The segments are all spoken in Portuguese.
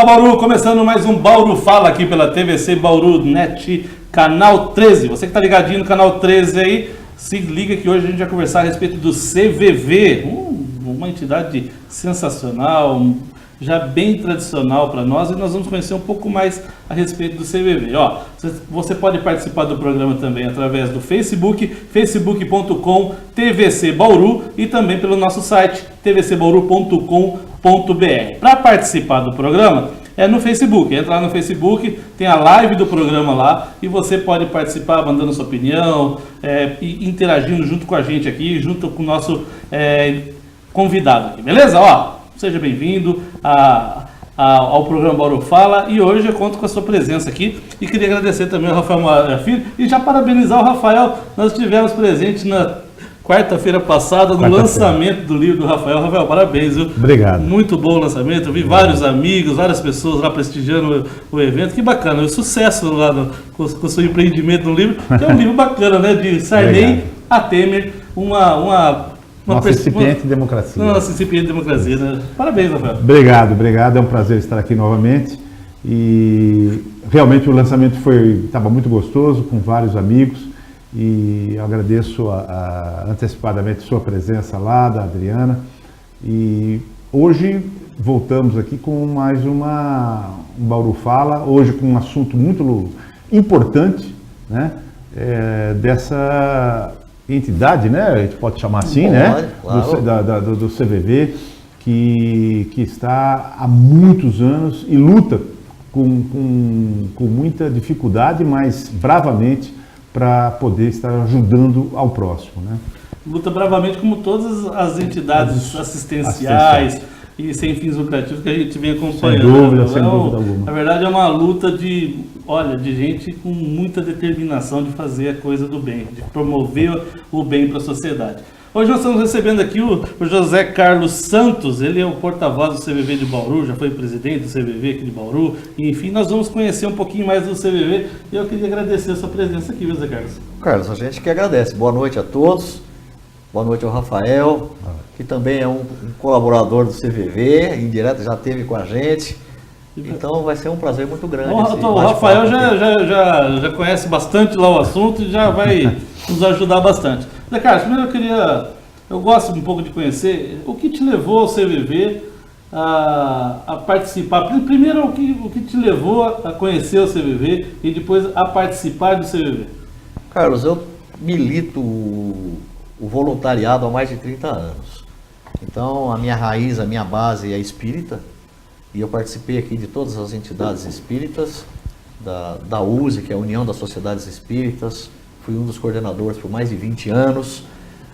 Bauru, começando mais um Bauru Fala aqui pela TVC Bauru Net, canal 13. Você que está ligadinho no canal 13 aí, se liga que hoje a gente vai conversar a respeito do CVV, uma entidade sensacional, já bem tradicional para nós, e nós vamos conhecer um pouco mais a respeito do CVV. Ó, você pode participar do programa também através do Facebook, facebook.com TVC Bauru, e também pelo nosso site tvcbauru.com.br. Para participar do programa é no Facebook, entra lá no Facebook, tem a live do programa lá e você pode participar mandando sua opinião, e interagindo junto com a gente aqui, junto com o nosso convidado aqui, beleza? Ó, seja bem-vindo ao programa Bauru Fala, e hoje eu conto com a sua presença aqui e queria agradecer também ao Rafael Filho e já parabenizar o Rafael. Nós tivemos presente na quarta-feira passada no lançamento do livro do Rafael. Rafael, parabéns, viu? Obrigado. Muito bom o lançamento, eu vi vários amigos, várias pessoas lá prestigiando o evento, que bacana, o sucesso lá com o seu empreendimento no livro, que é um livro bacana, né, de Sarney a Temer, Nossa incipiente democracia. Nossa incipiente democracia, né? Parabéns, Rafael. Obrigado, é um prazer estar aqui novamente, e realmente o lançamento estava muito gostoso, com vários amigos, e eu agradeço antecipadamente sua presença lá, da Adriana, e hoje voltamos aqui com mais um Bauru Fala, hoje com um assunto muito importante, né, dessa entidade, né, a gente pode chamar assim, né, claro. do CVV, que está há muitos anos e luta com muita dificuldade, mas bravamente, para poder estar ajudando ao próximo, né? Luta bravamente como todas as entidades assistenciais e sem fins lucrativos que a gente vem acompanhando. Sem dúvida alguma. Na verdade é uma luta de gente com muita determinação de fazer a coisa do bem, de promover o bem para a sociedade. Hoje nós estamos recebendo aqui o José Carlos Santos, ele é o porta-voz do CVV de Bauru, já foi presidente do CVV aqui de Bauru, e, enfim, nós vamos conhecer um pouquinho mais do CVV, e eu queria agradecer a sua presença aqui, José Carlos. Carlos, a gente que agradece. Boa noite a todos, boa noite ao Rafael, que também é um colaborador do CVV, em direto já esteve com a gente, então vai ser um prazer muito grande. O Rafael já conhece bastante lá o assunto e já vai nos ajudar bastante. Zé Carlos, primeiro eu gosto um pouco de conhecer o que te levou ao CVV a participar. Primeiro, o que te levou a conhecer o CVV e depois a participar do CVV? Carlos, eu milito o voluntariado há mais de 30 anos. Então, a minha raiz, a minha base é espírita, e eu participei aqui de todas as entidades espíritas, da USE, que é a União das Sociedades Espíritas. Fui um dos coordenadores por mais de 20 anos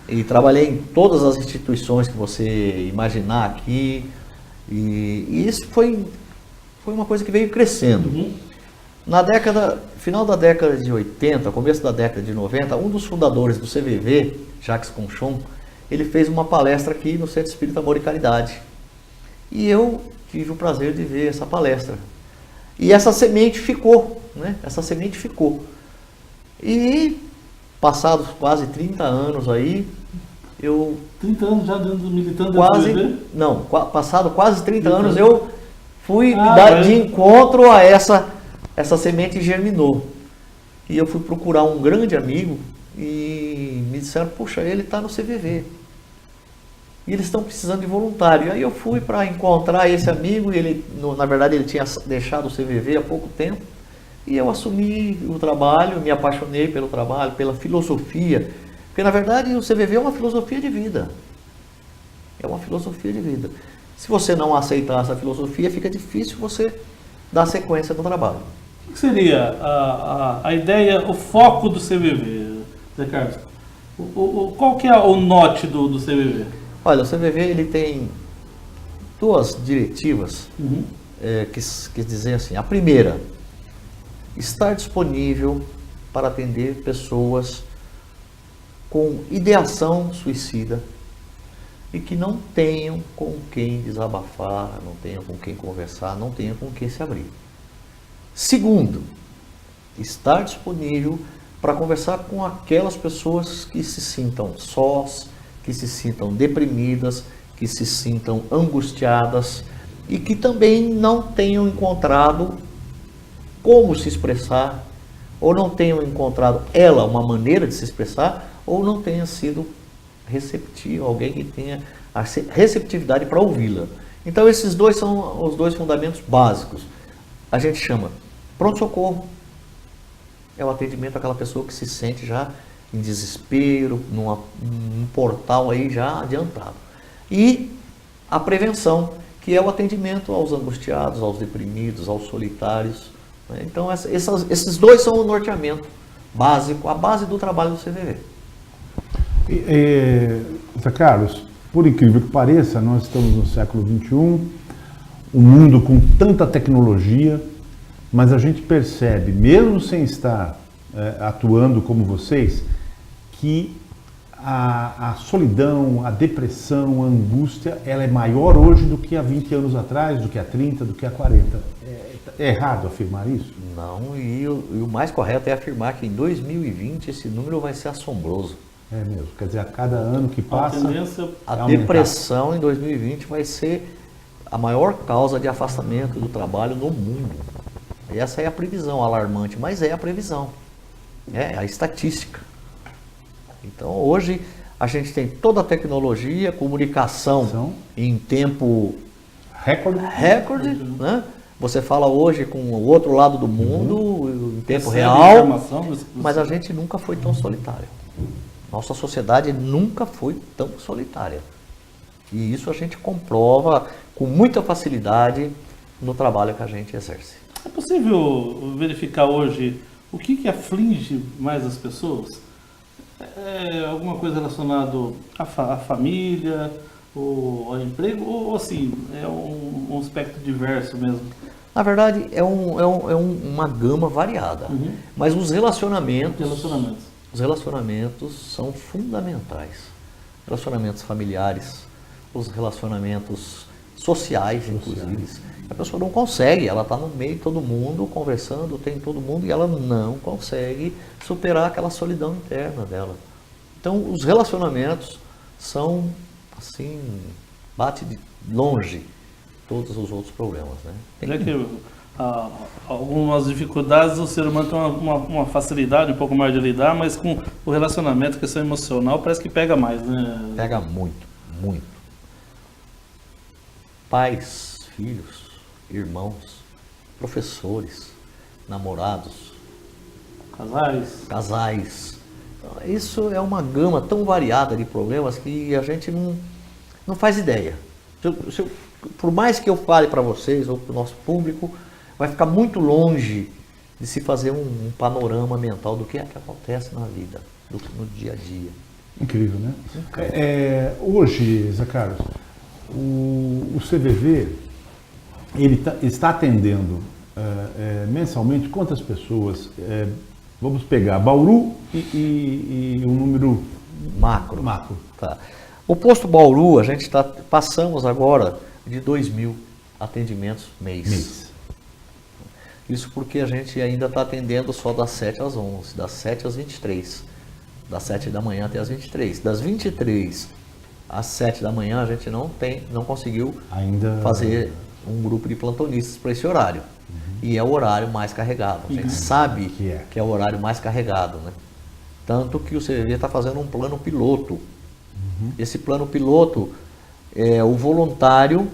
e trabalhei em todas as instituições que você imaginar aqui, e isso foi uma coisa que veio crescendo. Final da década de 80, começo da década de 90, um dos fundadores do CVV, Jacques Conchon, ele fez uma palestra aqui no Centro Espírita Amor e Caridade, e eu tive o prazer de ver essa palestra, e essa semente ficou, né? E passados quase 30 anos aí, 30 anos já militando passado quase 30 anos eu fui dar de encontro a essa semente, germinou. E eu fui procurar um grande amigo e me disseram, puxa, ele está no CVV. E eles estão precisando de voluntário. E aí eu fui para encontrar esse amigo, e ele, na verdade, ele tinha deixado o CVV há pouco tempo. E eu assumi o trabalho, me apaixonei pelo trabalho, pela filosofia, porque na verdade o CVV é uma filosofia de vida. É uma filosofia de vida. Se você não aceitar essa filosofia, fica difícil você dar sequência no trabalho. O que seria a ideia, o foco do CVV, Zé Carlos? Qual que é o norte do CVV? Olha, o CVV ele tem duas diretivas que dizem assim. A primeira, estar disponível para atender pessoas com ideação suicida e que não tenham com quem desabafar, não tenham com quem conversar, não tenham com quem se abrir. Segundo, estar disponível para conversar com aquelas pessoas que se sintam sós, que se sintam deprimidas, que se sintam angustiadas, e que também não tenham encontrado como se expressar, ou não tenham encontrado ela uma maneira de se expressar, ou não tenha sido receptivo, alguém que tenha a receptividade para ouvi-la. Então esses dois são os dois fundamentos básicos. A gente chama pronto-socorro, é o atendimento àquela pessoa que se sente já em desespero, num portal aí já adiantado. E a prevenção, que é o atendimento aos angustiados, aos deprimidos, aos solitários. Né? Então esses dois são o norteamento básico, a base do trabalho do CVV. Zé Carlos, por incrível que pareça, nós estamos no século XXI, um mundo com tanta tecnologia, mas a gente percebe, mesmo sem estar atuando como vocês, que a solidão, a depressão, a angústia, ela é maior hoje do que há 20 anos atrás, do que há 30, do que há 40. É errado afirmar isso? Não, e o mais correto é afirmar que em 2020 esse número vai ser assombroso. É mesmo, quer dizer, a cada ano que passa, a depressão em 2020 vai ser a maior causa de afastamento do trabalho no mundo. E essa é a previsão alarmante, mas é a previsão, é a estatística. Então hoje a gente tem toda a tecnologia, comunicação em tempo recorde, né? Você fala hoje com o outro lado do mundo, em tempo real, mas a gente nunca foi tão solitário. Nossa sociedade nunca foi tão solitária. E isso a gente comprova com muita facilidade no trabalho que a gente exerce. É possível verificar hoje o que aflige mais as pessoas? É alguma coisa relacionada à família, ou ao emprego, ou assim, é um aspecto diverso mesmo? Na verdade, é uma gama variada. Mas os relacionamentos são fundamentais. Relacionamentos familiares, os relacionamentos sociais, inclusive. A pessoa não consegue, ela está no meio de todo mundo, conversando, tem todo mundo, e ela não consegue superar aquela solidão interna dela. Então, os relacionamentos são, assim, bate de longe todos os outros problemas, né? Já que algumas dificuldades, o ser humano tem uma facilidade um pouco mais de lidar, mas com o relacionamento, questão emocional, parece que pega mais, né? Pega muito, muito. Pais, filhos, irmãos, professores, namorados, casais. Então, isso é uma gama tão variada de problemas que a gente não faz ideia. Por mais que eu fale para vocês ou para o nosso público, vai ficar muito longe de se fazer um panorama mental do que é que acontece na vida, no dia a dia. Incrível, né? Hoje, Zé Carlos, o CVV ele está atendendo mensalmente quantas pessoas? Vamos pegar Bauru e um número macro. Tá. O posto Bauru, a gente passamos agora de 2.000 atendimentos mês. Isso porque a gente ainda está atendendo só das 7 às 11, das 7 às 23, das 7 da manhã até as 23. Das 23 às 7 da manhã a gente não conseguiu ainda fazer um grupo de plantonistas para esse horário. E é o horário mais carregado. A gente sabe que é o horário mais carregado, né? Tanto que o CVV está fazendo um plano piloto. Esse plano piloto, o voluntário,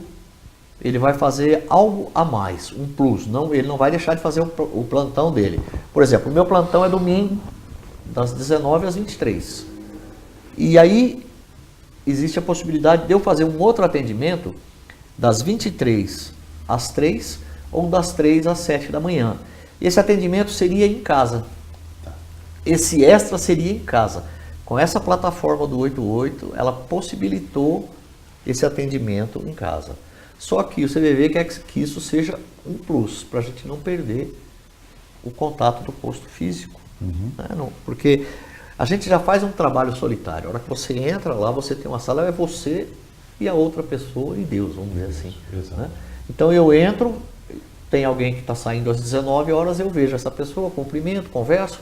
ele vai fazer algo a mais, um plus. Ele não vai deixar de fazer o plantão dele. Por exemplo, o meu plantão é domingo, das 19 às 23. E aí, existe a possibilidade de eu fazer um outro atendimento das 23 às 3 ou das 3 às 7 da manhã. Esse atendimento seria em casa. Esse extra seria em casa. Com essa plataforma do 88, ela possibilitou esse atendimento em casa. Só que o CVV quer que isso seja um plus, para a gente não perder o contato do posto físico. Né? Porque a gente já faz um trabalho solitário. A hora que você entra lá, você tem uma sala, é você e a outra pessoa e Deus, vamos dizer assim. Né? Então eu entro, tem alguém que está saindo às 19 horas, eu vejo essa pessoa, cumprimento, converso,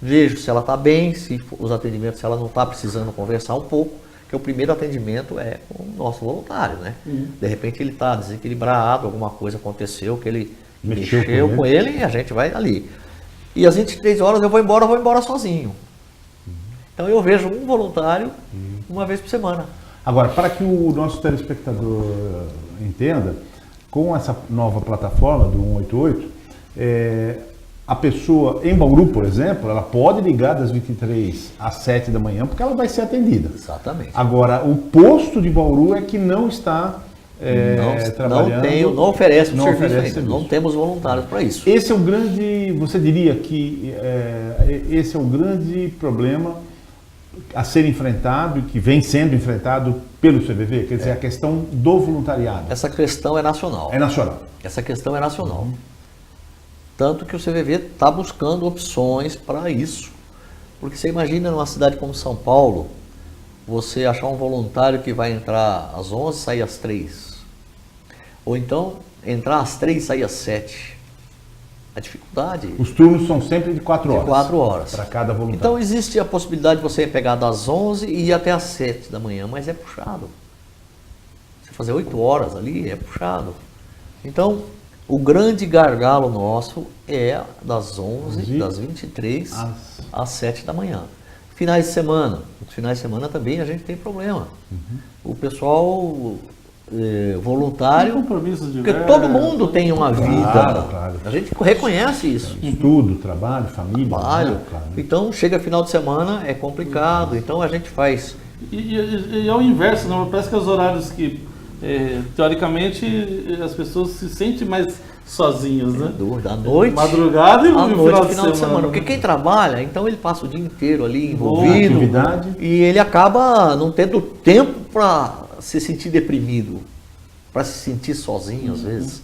vejo se ela está bem, se os atendimentos, se ela não está precisando conversar um pouco, porque o primeiro atendimento é com o nosso voluntário, né? De repente ele está desequilibrado, alguma coisa aconteceu que ele mexeu com ele e a gente vai ali. E às 23 horas eu vou embora sozinho. Então eu vejo um voluntário uma vez por semana. Agora, para que o nosso telespectador entenda, com essa nova plataforma do 188, a pessoa em Bauru, por exemplo, ela pode ligar das 23 às 7 da manhã, porque ela vai ser atendida. Exatamente. Agora, o posto de Bauru é que não está trabalhando. Não oferece o serviço oferece ainda. serviço. Não temos voluntários para isso. Esse é o grande, você diria que esse é o grande problema a ser enfrentado e que vem sendo enfrentado pelo CVV, quer dizer, a questão do voluntariado. Essa questão é nacional. É nacional. Essa questão é nacional. Tanto que o CVV está buscando opções para isso. Porque você imagina numa cidade como São Paulo, você achar um voluntário que vai entrar às 11 e sair às 3. Ou então entrar às 3 e sair às 7. A dificuldade... Os turnos são sempre de 4 horas. De 4 horas. Para cada voluntário. Então existe a possibilidade de você pegar das 11 e ir até às 7 da manhã, mas é puxado. Você fazer 8 horas ali é puxado. Então, o grande gargalo nosso é das 11, das 23 às 7 da manhã. Finais de semana. Nos finais de semana também a gente tem problema. O pessoal voluntário, porque todo mundo tem uma vida. Claro. A gente reconhece isso. Estudo, trabalho, família. Trabalho. Né? Claro. Então, chega final de semana, é complicado. Então, a gente faz... E é o inverso, não? Parece que os horários que, teoricamente, as pessoas se sentem mais sozinhas, né? Da noite. Madrugada e no final de semana. Porque quem trabalha, então ele passa o dia inteiro ali envolvido. Atividade. E ele acaba não tendo tempo para se sentir deprimido, para se sentir sozinho às vezes.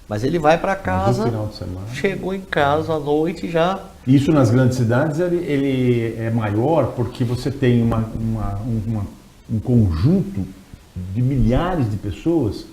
Mas ele vai para casa, final de semana. Chegou em casa à noite já... Isso nas grandes cidades ele é maior porque você tem um conjunto de milhares de pessoas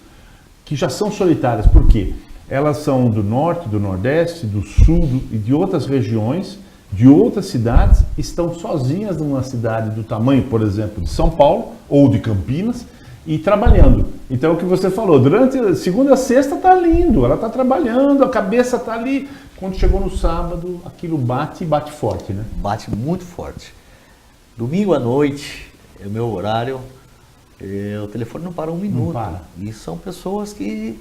que já são solitárias. Por quê? Elas são do norte, do nordeste, do sul e de outras regiões, de outras cidades, estão sozinhas numa cidade do tamanho, por exemplo, de São Paulo ou de Campinas, e trabalhando. Então, o que você falou, durante segunda a sexta está lindo, ela está trabalhando, a cabeça está ali. Quando chegou no sábado, aquilo bate forte, né? Bate muito forte. Domingo à noite, é o meu horário, o telefone não para um minuto. Não para. E são pessoas que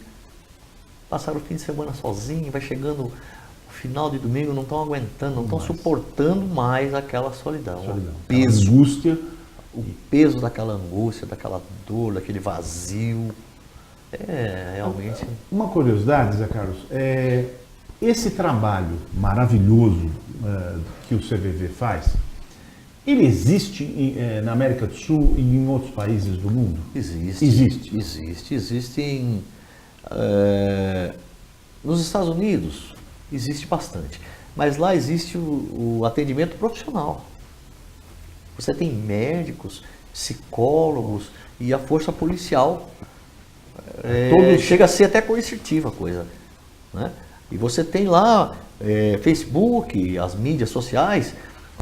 passaram o fim de semana sozinhos, vai chegando o final de domingo, não estão aguentando, não estão suportando mais aquela solidão. Peso. Angústia. O peso daquela angústia, daquela dor, daquele vazio. Realmente... Uma curiosidade, Zé Carlos, esse trabalho maravilhoso que o CVV faz, ele existe na América do Sul e em outros países do mundo? Existem nos Estados Unidos, existe bastante. Mas lá existe o atendimento profissional. Você tem médicos, psicólogos e a força policial. Chega a ser até coercitiva a coisa, né? E você tem lá Facebook, as mídias sociais,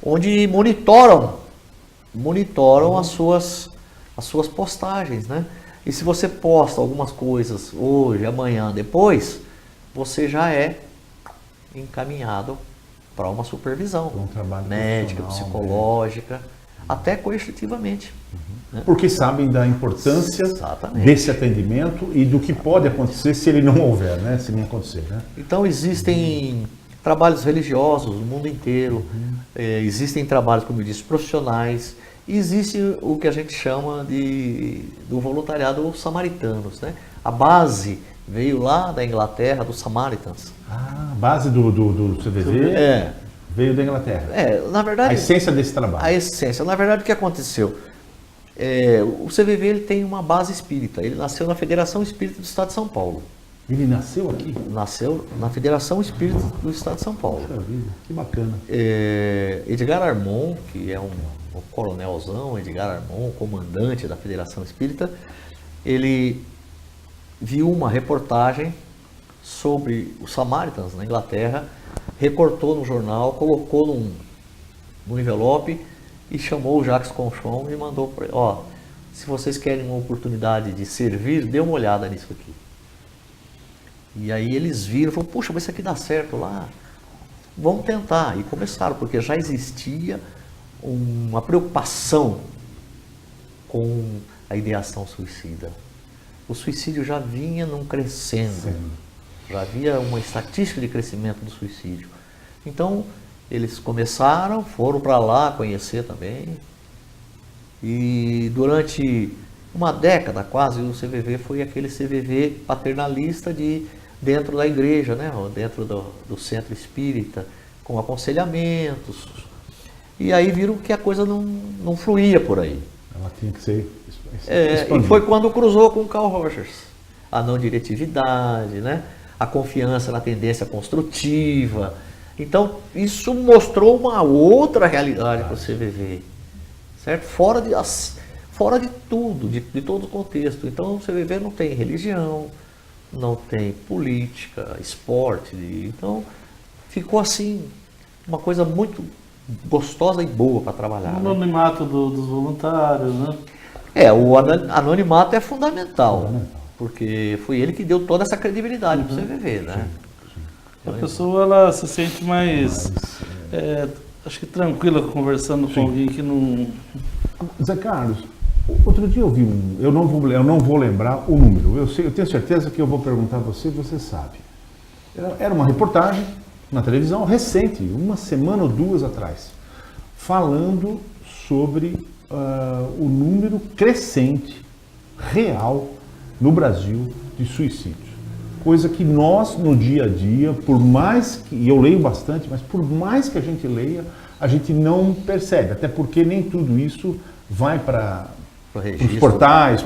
onde monitoram as suas postagens, né? E se você posta algumas coisas hoje, amanhã, depois, você já é encaminhado para uma supervisão médica, psicológica, até coercitivamente. Né? Porque sabem da importância desse atendimento e do que pode acontecer se ele não houver, né? Se não acontecer, né? Então existem trabalhos religiosos no mundo inteiro, existem trabalhos, como eu disse, profissionais, e existe o que a gente chama do voluntariado samaritanos, né? A base veio lá da Inglaterra, dos Samaritans. A base do CVV veio da Inglaterra. Na verdade... A essência desse trabalho. A essência. Na verdade, o que aconteceu? O CVV ele tem uma base espírita. Ele nasceu na Federação Espírita do Estado de São Paulo. Ele nasceu aqui? Nasceu na Federação Espírita do Estado de São Paulo. Que bacana. Edgar Armon, que é um coronelzão, Edgar Armon, comandante da Federação Espírita, ele viu uma reportagem sobre os Samaritans na Inglaterra, recortou no jornal, colocou num envelope e chamou o Jacques Conchon e mandou para ele, se vocês querem uma oportunidade de servir, dê uma olhada nisso aqui. E aí eles viram, falaram, puxa, mas isso aqui dá certo lá, vamos tentar. E começaram, porque já existia uma preocupação com a ideação suicida. O suicídio já vinha num crescendo, já havia uma estatística de crescimento do suicídio. Então, eles começaram, foram para lá conhecer também, e durante uma década quase, o CVV foi aquele CVV paternalista dentro da igreja, né? Dentro do centro espírita, com aconselhamentos. E aí viram que a coisa não fluía por aí. Ela tinha que ser E foi quando cruzou com o Carl Rogers. A não diretividade, né? A confiança na tendência construtiva. Então, isso mostrou uma outra realidade para o CVV, certo? Fora de tudo, de todo o contexto. Então, o CVV não tem religião, não tem política, esporte. Então, ficou assim, uma coisa muito gostosa e boa para trabalhar. O anonimato dos voluntários, né? O anonimato é fundamental, porque foi ele que deu toda essa credibilidade para o CVV, né? A pessoa ela se sente mais, acho que tranquila conversando com alguém que não... Zé Carlos, outro dia eu vi eu não vou lembrar o número, eu tenho certeza que eu vou perguntar a você, você sabe. Era uma reportagem na televisão recente, uma semana ou duas atrás, falando sobre o número crescente, real, no Brasil, de suicídios. Coisa que nós, no dia a dia, por mais que, e eu leio bastante, mas por mais que a gente leia, a gente não percebe, até porque nem tudo isso vai para os portais,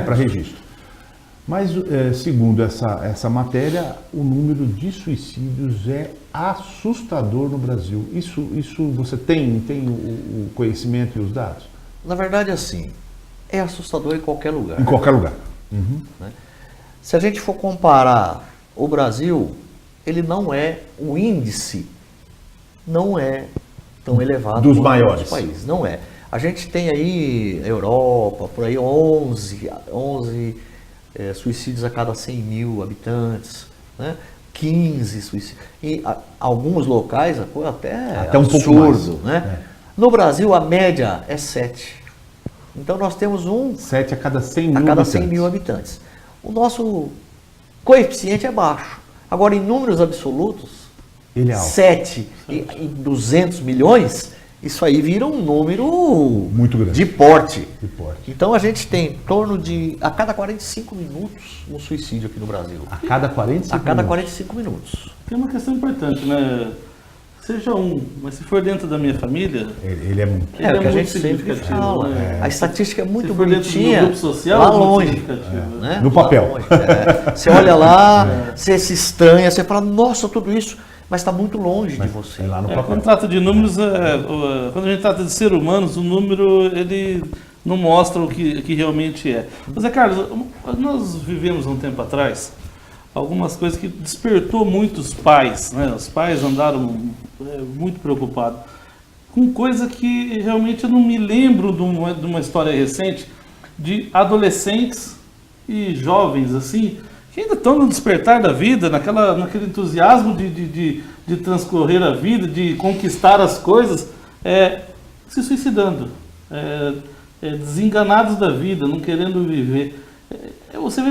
para registro. Mas, segundo essa matéria, o número de suicídios é assustador no Brasil. Isso você tem o conhecimento e os dados? Na verdade, assim, é assustador em qualquer lugar. Em qualquer lugar. Uhum. Né? Se a gente for comparar o Brasil, ele não é, o índice não é tão elevado dos quanto maiores outros países. Não é. A gente tem aí, Europa, por aí 11 suicídios a cada 100 mil habitantes, né? 15 suicídios. Em alguns locais, até um pouco mais, né? No Brasil, a média é 7. Então, nós temos 7 a cada 100 mil a cada habitantes. 100 mil habitantes. O nosso coeficiente é baixo. Agora, em números absolutos, ele é alto. 7 em 200 milhões, isso aí vira um número muito grande. De porte. De Então, a gente tem em torno de, a cada 45 minutos, um suicídio aqui no Brasil. A cada 45 A cada 45 minutos. Tem uma questão importante, né? Seja mas se for dentro da minha família... Ele é muito... É o que a gente sempre fala. Né? A estatística é muito se for bonitinha. Dentro do grupo social, lá é muito longe. né? No papel. Longe, Você olha lá, você se estranha, você fala, nossa, tudo isso, mas está muito longe de você. É lá no papel. Quando trata de números, quando a gente trata de ser humanos, o número, ele não mostra o que realmente é. Mas, Carlos, nós vivemos um tempo atrás algumas coisas que despertou muitos pais, né? Os pais andaram muito preocupados com coisa que realmente eu não me lembro de uma história recente de adolescentes e jovens assim que ainda estão no despertar da vida, naquele entusiasmo de transcorrer a vida, de conquistar as coisas, se suicidando, desenganados da vida, não querendo viver. Você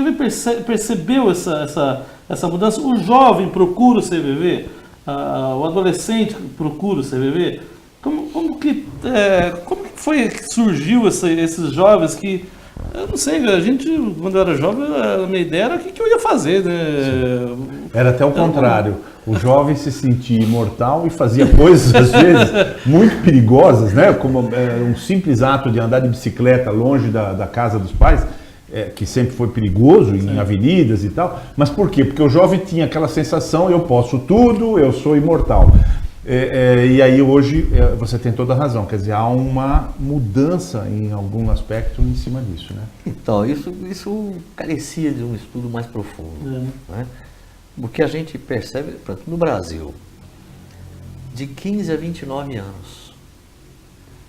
percebeu essa mudança? O jovem procura o CVV? O adolescente procura o CVV? Como que foi que surgiu esses jovens que... Eu não sei, a gente, quando eu era jovem, a minha ideia era o que eu ia fazer, né? Era até o contrário. O jovem se sentia imortal e fazia coisas, às vezes, muito perigosas, né? Como um simples ato de andar de bicicleta longe da casa dos pais, que sempre foi perigoso em avenidas e tal. Mas por quê? Porque o jovem tinha aquela sensação, eu posso tudo, eu sou imortal. E aí hoje você tem toda a razão, quer dizer, há uma mudança em algum aspecto em cima disso, né? Então, isso carecia de um estudo mais profundo, né? O que a gente percebe, no Brasil, de 15 a 29 anos,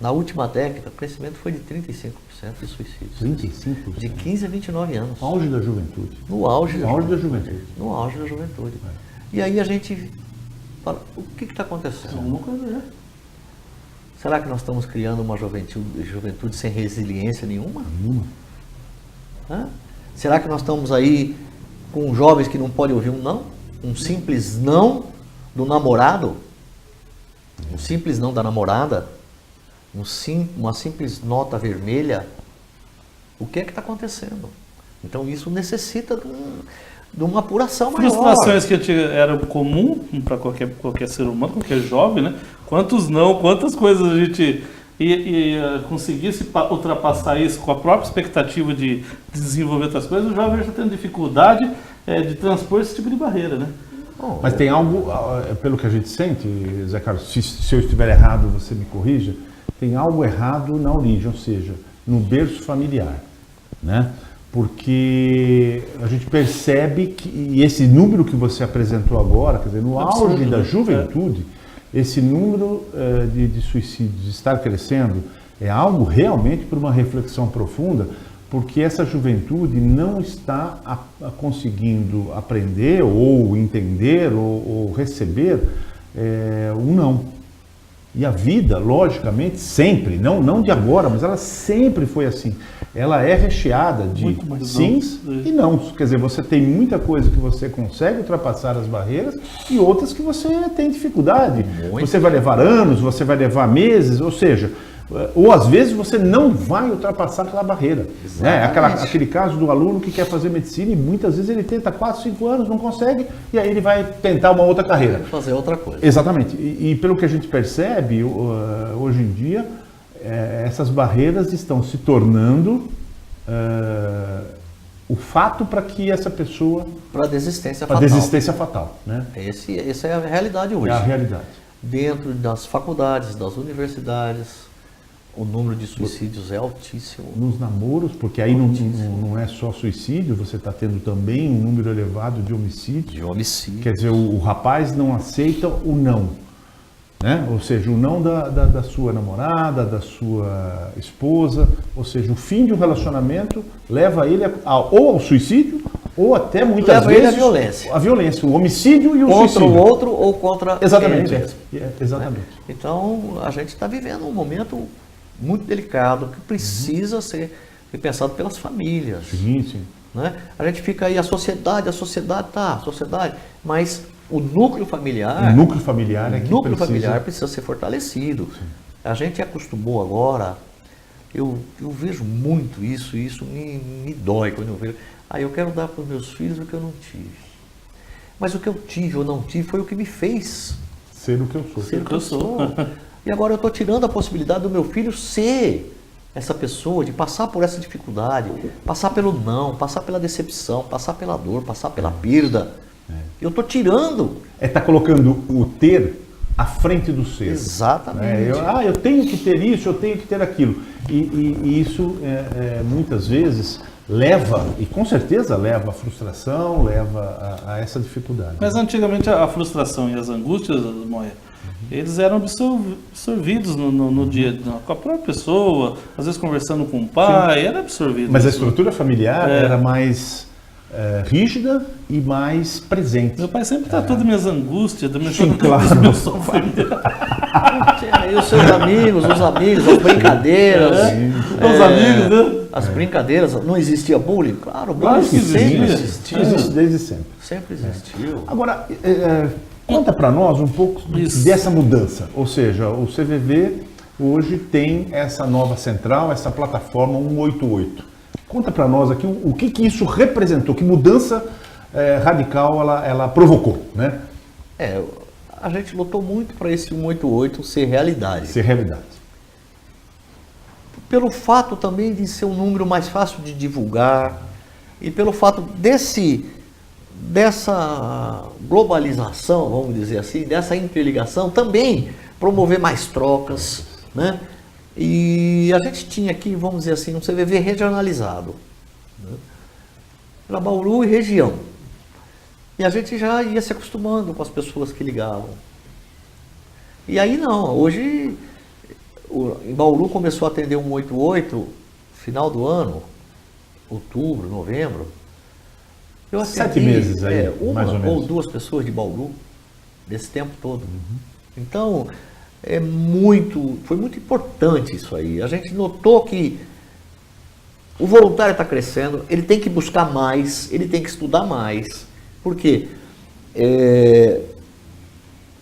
Na última década, o crescimento foi de 35% de suicídios. 35%? De 15 a 29 anos. No auge da juventude. No auge No auge da juventude. No auge da juventude. E aí a gente fala, o que está acontecendo? Alguma coisa, né? Será que nós estamos criando uma juventude sem resiliência nenhuma? Nenhuma. Hã? Será que nós estamos aí com jovens que não podem ouvir um não? Um simples não do namorado? Um simples não da namorada? Uma simples nota vermelha? O que é que está acontecendo? Então isso necessita de uma apuração maior. Frustrações que eram comum para qualquer ser humano, qualquer jovem, né? Quantos não, quantas coisas a gente conseguisse ultrapassar isso com a própria expectativa de desenvolver outras coisas, o jovem está tendo dificuldade de transpor esse tipo de barreira, né? Mas tem algo, pelo que a gente sente, Zé Carlos, se eu estiver errado, você me corrija, tem algo errado na origem, ou seja, no berço familiar, né? Porque a gente percebe que e esse número que você apresentou agora, quer dizer, no auge da juventude, esse número de suicídios estar crescendo é algo realmente para uma reflexão profunda, porque essa juventude não está conseguindo aprender ou entender ou receber um não. E a vida, logicamente, sempre, não de agora, mas ela sempre foi assim. Ela é recheada de sims e nãos. Quer dizer, você tem muita coisa que você consegue ultrapassar as barreiras e outras que você tem dificuldade. Você vai levar anos, você vai levar meses, ou seja, ou às vezes você não vai ultrapassar aquela barreira. Né? Aquele caso do aluno que quer fazer medicina e muitas vezes ele tenta 4, 5 anos, não consegue, e aí ele vai tentar uma outra carreira. Fazer outra coisa. Exatamente. E pelo que a gente percebe, hoje em dia, essas barreiras estão se tornando o fato para que essa pessoa... Para a desistência fatal. Para a desistência fatal. Né? Essa é a realidade hoje. É a realidade. Dentro das faculdades, das universidades, o número de suicídios é altíssimo. Nos namoros, porque aí não é só suicídio, você está tendo também um número elevado de homicídio. De homicídio. Quer dizer, o rapaz não aceita o não. Né? Ou seja, o não da sua namorada, da sua esposa. Ou seja, o fim de um relacionamento leva ele ou ao suicídio, ou até muitas vezes... Leva ele à violência. A violência, o homicídio e o contra suicídio. Contra o outro ou contra exatamente, ele mesmo. Exatamente. Né? Então, a gente está vivendo um momento muito delicado, que precisa ser pensado pelas famílias. Sim, sim. Né? A gente fica aí, a sociedade, mas o núcleo familiar... O núcleo familiar é que familiar precisa ser fortalecido. Sim. A gente acostumou agora, eu vejo muito isso me dói quando eu vejo. Eu quero dar para os meus filhos o que eu não tive. Mas o que eu tive ou não tive foi o que me fez ser o que eu sou. Ser o que eu sou. E agora eu estou tirando a possibilidade do meu filho ser essa pessoa, de passar por essa dificuldade, passar pelo não, passar pela decepção, passar pela dor, passar pela perda. Eu estou tirando. Está colocando o ter à frente do ser. Exatamente. Eu tenho que ter isso, eu tenho que ter aquilo. E isso, muitas vezes, leva, e com certeza leva à frustração, leva a essa dificuldade. Mas antigamente a frustração e as angústias, Moia, eles eram absorvidos no dia, com a própria pessoa, às vezes conversando com o pai, era absorvido. Mas a estrutura familiar era mais rígida e mais presente. Meu pai sempre tratou das minhas angústias, dos meus sofrimentos. E os seus amigos, as brincadeiras. Os amigos, né? As brincadeiras, não existia bullying? Claro, bullying claro que sempre existiu. Existe desde sempre. Sempre existiu. Agora, conta para nós um pouco dessa mudança. Ou seja, o CVV hoje tem essa nova central, essa plataforma 188. Conta para nós aqui o que isso representou, que mudança radical ela provocou, né? A gente lutou muito para esse 188 ser realidade. Ser realidade. Pelo fato também de ser um número mais fácil de divulgar e pelo fato dessa globalização, vamos dizer assim, dessa interligação, também promover mais trocas, né? E a gente tinha aqui, vamos dizer assim, um CVV regionalizado, né? Para Bauru e região. E a gente já ia se acostumando com as pessoas que ligavam. E aí não, hoje em Bauru começou a atender 188 final do ano, outubro, novembro. Eu atendi, 7 meses aí, uma mais ou menos. ou duas pessoas de Bauru desse tempo todo. Então, foi muito importante isso aí. A gente notou que o voluntário está crescendo, ele tem que buscar mais, ele tem que estudar mais. Por quê?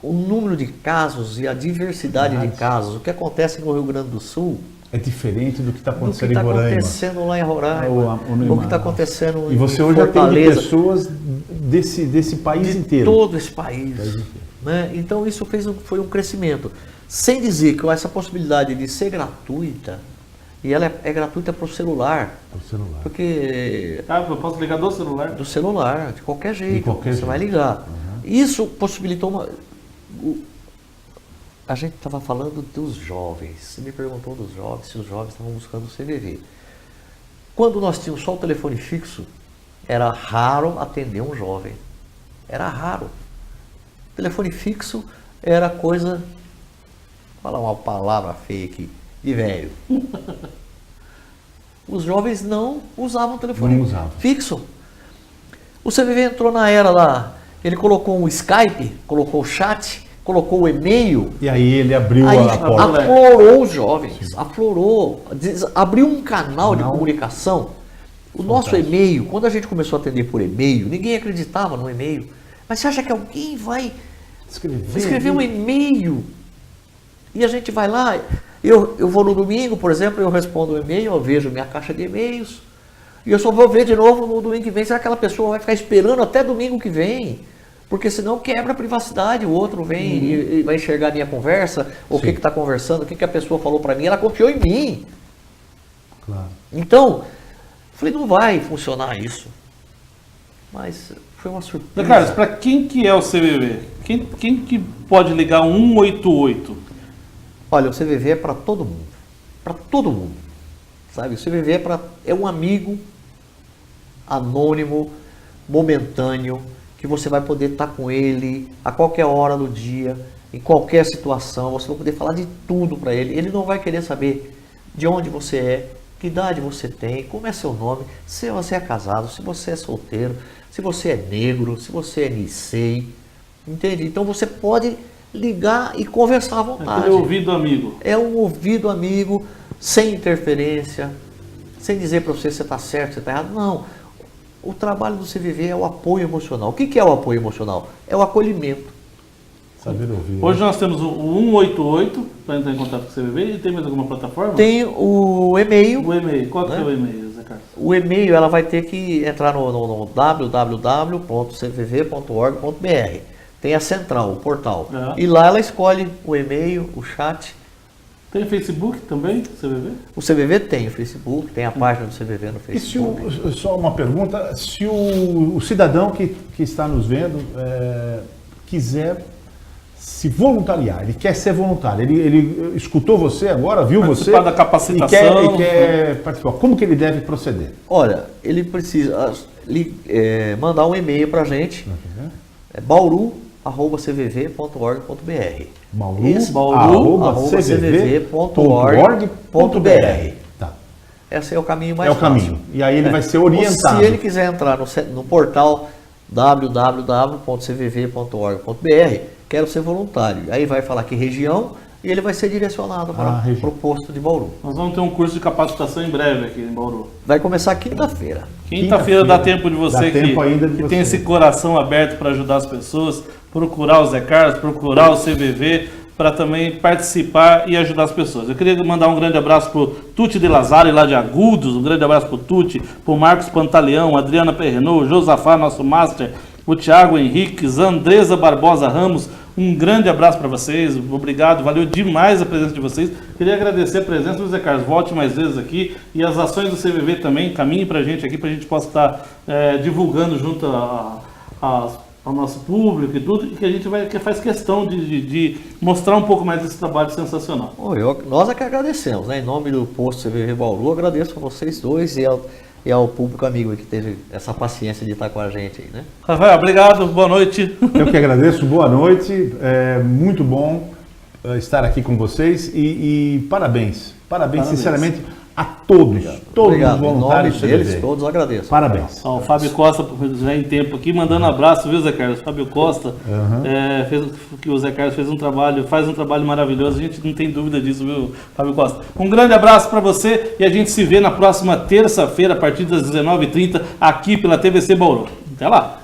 O número de casos e a diversidade de casos, o que acontece no Rio Grande do Sul, é diferente do que está do que acontecendo está em Roraima. acontecendo lá em Roraima, o que está acontecendo E você em hoje atende Fortaleza, pessoas desse país de inteiro. todo esse país. Né? Então isso foi um crescimento. Sem dizer que essa possibilidade de ser gratuita, e ela é gratuita para o celular. Porque Eu posso ligar do celular? do celular, de qualquer jeito, você jeito. vai ligar. Isso possibilitou a gente estava falando dos jovens. Você me perguntou dos jovens, se os jovens estavam buscando o CVV. Quando nós tínhamos só o telefone fixo, era raro atender um jovem. Era raro. Telefone fixo era coisa, vou falar uma palavra feia aqui, de velho. Os jovens não usavam telefone fixo. O CVV entrou na era lá, ele colocou o Skype, colocou o chat, colocou o e-mail. E aí ele abriu Aí a porta. aflorou os jovens, abriu um canal de comunicação. O nosso e-mail, quando a gente começou a atender por e-mail, ninguém acreditava no e-mail. Mas você acha que alguém vai escrever um e-mail? E a gente vai lá, eu vou no domingo, por exemplo, eu respondo o e-mail, eu vejo minha caixa de e-mails, e eu só vou ver de novo no domingo que vem, será que aquela pessoa vai ficar esperando até domingo que vem? Porque senão quebra a privacidade, o outro vem e vai enxergar a minha conversa, ou o que está conversando, o que a pessoa falou para mim, ela confiou em mim. Claro. Então, falei, não vai funcionar isso. Mas foi uma surpresa. Carlos, para quem que é o CVV? Quem que pode ligar 188? Olha, o CVV é para todo mundo. Para todo mundo. Sabe? O CVV é um amigo anônimo, momentâneo, que você vai poder estar com ele a qualquer hora do dia, em qualquer situação, você vai poder falar de tudo para ele. Ele não vai querer saber de onde você é, que idade você tem, como é seu nome, se você é casado, se você é solteiro, se você é negro, se você é nicei, entende? Então você pode ligar e conversar à vontade. Aquele ouvido amigo. É um ouvido amigo, sem interferência, sem dizer para você se está certo, se está errado. Não. O trabalho do CVV é o apoio emocional. O que é o apoio emocional? É o acolhimento. Saber ouvir. Hoje nós temos o 188 para entrar em contato com o CVV. E tem mais alguma plataforma? Tem o e-mail. O e-mail. Qual que é o e-mail, Zé Carlos? O e-mail, ela vai ter que entrar no www.cvv.org.br. Tem a central, o portal. E lá ela escolhe o e-mail, o chat. Tem Facebook também, CVV? O CVV tem o Facebook, tem a página do CVV no Facebook. E só uma pergunta, se o cidadão que está nos vendo quiser se voluntariar, ele quer ser voluntário, ele escutou você agora, viu você? Participar da capacitação. E quer participar. Como que ele deve proceder? Olha, ele precisa mandar um e-mail para a gente, bauru@cvv.org.br. bauru@cvv.org.br. Tá. Esse é o caminho mais fácil. Caminho. E aí ele vai ser orientado. Se ele quiser entrar no portal www.cvv.org.br, quero ser voluntário. Aí vai falar que região e ele vai ser direcionado para o posto de Bauru. Nós vamos ter um curso de capacitação em breve aqui em Bauru. Vai começar quinta-feira. Quinta-feira dá tempo de você que tem esse coração aberto para ajudar as pessoas, procurar o Zé Carlos, procurar o CVV, para também participar e ajudar as pessoas. Eu queria mandar um grande abraço para o Tuti de Lazari, lá de Agudos, um grande abraço para o Tuti, para o Marcos Pantaleão, Adriana Perrenot, Josafá, nosso master, o Thiago Henriques, Andresa Barbosa Ramos, um grande abraço para vocês, obrigado, valeu demais a presença de vocês. Queria agradecer a presença do Zé Carlos, volte mais vezes aqui, e as ações do CVV também, caminhe para a gente aqui, para a gente possa estar divulgando junto ao nosso público e tudo, e que a gente faz questão de mostrar um pouco mais desse trabalho sensacional. Nós é que agradecemos, né? Em nome do posto CVV Bauru, agradeço a vocês dois e ao público amigo que teve essa paciência de estar com a gente aí, né? Rafael, obrigado, boa noite. Eu que agradeço, boa noite, muito bom. estar aqui com vocês e parabéns. Parabéns, sinceramente, a Obrigado. todos Obrigado. os voluntários Em do nome deles, CVV. todos agradeço. Parabéns. Ó, o Fábio Costa, já em tempo aqui, mandando um abraço, viu, Zé Carlos? Fábio Costa, que o Zé Carlos faz um trabalho maravilhoso, a gente não tem dúvida disso, viu, Fábio Costa? Um grande abraço para você e a gente se vê na próxima terça-feira, a partir das 19h30, aqui pela TVC Bauru. Até lá!